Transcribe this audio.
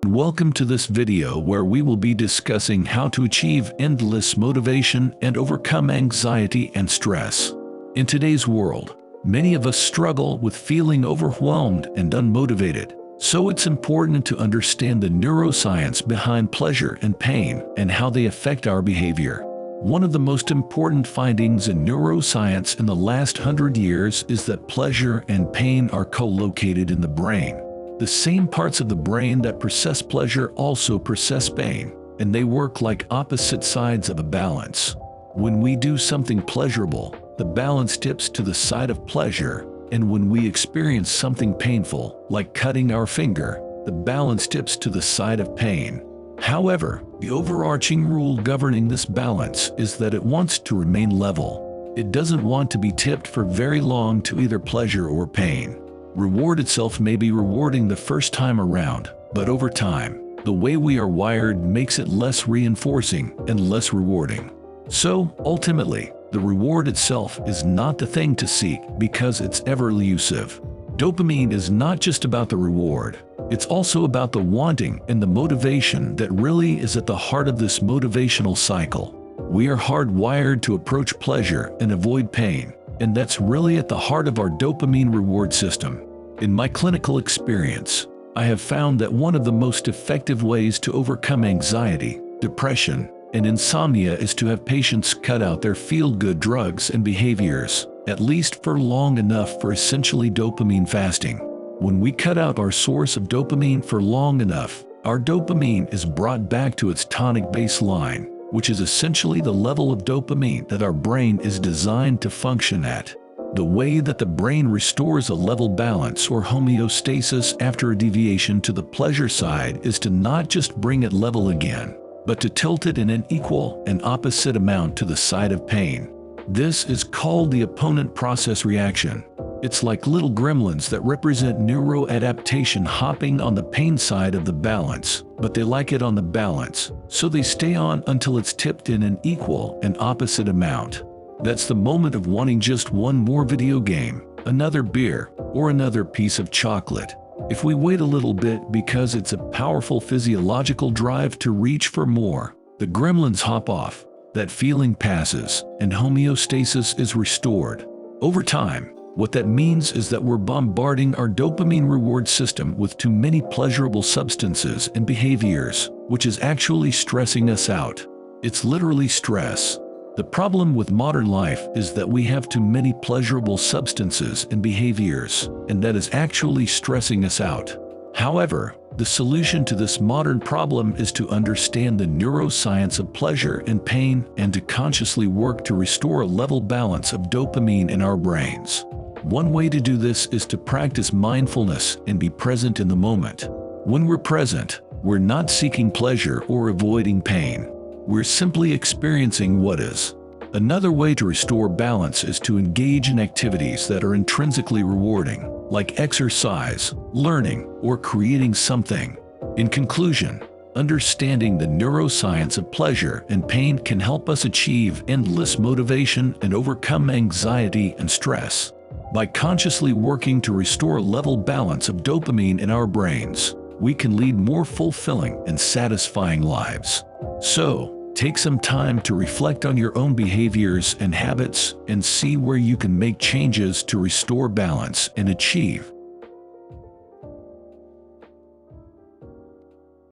Welcome to this video where we will be discussing how to achieve endless motivation and overcome anxiety and stress. In today's world, many of us struggle with feeling overwhelmed and unmotivated, so it's important to understand the neuroscience behind pleasure and pain and how they affect our behavior. One of the most important findings in neuroscience in the last 100 years is that pleasure and pain are co-located in the brain. The same parts of the brain that process pleasure also process pain, and they work like opposite sides of a balance. When we do something pleasurable, the balance tips to the side of pleasure, and when we experience something painful, like cutting our finger, the balance tips to the side of pain. However, the overarching rule governing this balance is that it wants to remain level. It doesn't want to be tipped for very long to either pleasure or pain. Reward itself may be rewarding the first time around, but over time, the way we are wired makes it less reinforcing and less rewarding. So, ultimately, the reward itself is not the thing to seek because it's ever elusive. Dopamine is not just about the reward, it's also about the wanting and the motivation that really is at the heart of this motivational cycle. We are hardwired to approach pleasure and avoid pain, and that's really at the heart of our dopamine reward system. In my clinical experience, I have found that one of the most effective ways to overcome anxiety, depression, and insomnia is to have patients cut out their feel-good drugs and behaviors, at least for long enough for essentially dopamine fasting. When we cut out our source of dopamine for long enough, our dopamine is brought back to its tonic baseline, which is essentially the level of dopamine that our brain is designed to function at. The way that the brain restores a level balance or homeostasis after a deviation to the pleasure side is to not just bring it level again, but to tilt it in an equal and opposite amount to the side of pain. This is called the opponent process reaction. It's like little gremlins that represent neuroadaptation hopping on the pain side of the balance, but they like it on the balance, so they stay on until it's tipped in an equal and opposite amount. That's the moment of wanting just one more video game, another beer, or another piece of chocolate. If we wait a little bit because it's a powerful physiological drive to reach for more, the gremlins hop off, that feeling passes, and homeostasis is restored. Over time, what that means is that we're bombarding our dopamine reward system with too many pleasurable substances and behaviors, which is actually stressing us out. It's literally stress. The problem with modern life is that we have too many pleasurable substances and behaviors, and that is actually stressing us out. However, the solution to this modern problem is to understand the neuroscience of pleasure and pain and to consciously work to restore a level balance of dopamine in our brains. One way to do this is to practice mindfulness and be present in the moment. When we're present, we're not seeking pleasure or avoiding pain. We're simply experiencing what is. Another way to restore balance is to engage in activities that are intrinsically rewarding, like exercise, learning, or creating something. In conclusion, understanding the neuroscience of pleasure and pain can help us achieve endless motivation and overcome anxiety and stress. By consciously working to restore a level balance of dopamine in our brains, we can lead more fulfilling and satisfying lives. So, take some time to reflect on your own behaviors and habits and see where you can make changes to restore balance and achieve